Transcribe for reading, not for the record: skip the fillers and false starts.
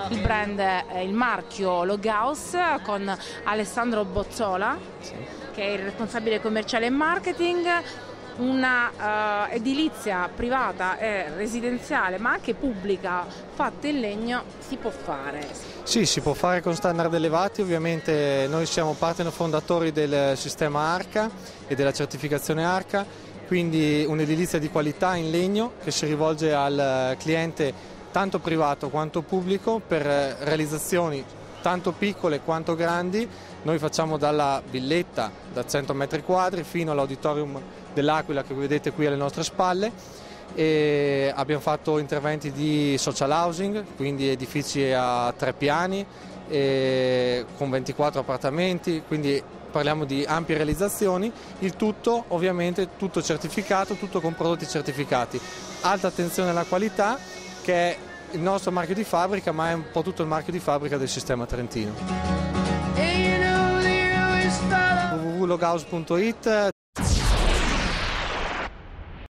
Il brand è il marchio Loghaus con Alessandro Bozzola, che è il responsabile commerciale e marketing. Una edilizia privata e residenziale, ma anche pubblica, fatta in legno, si può fare? Sì, si può fare con standard elevati. Ovviamente noi siamo partner fondatori del sistema ARCA e della certificazione ARCA, quindi un'edilizia di qualità in legno che si rivolge al cliente tanto privato quanto pubblico per realizzazioni tanto piccole quanto grandi. Noi facciamo dalla villetta da 100 metri quadri fino all'auditorium dell'Aquila che vedete qui alle nostre spalle, e abbiamo fatto interventi di social housing, quindi edifici a 3 piani con 24 appartamenti, quindi parliamo di ampie realizzazioni, il tutto ovviamente tutto certificato, tutto con prodotti certificati. Alta attenzione alla qualità, che è il nostro marchio di fabbrica, ma è un po' tutto il marchio di fabbrica del sistema trentino. www.loghaus.it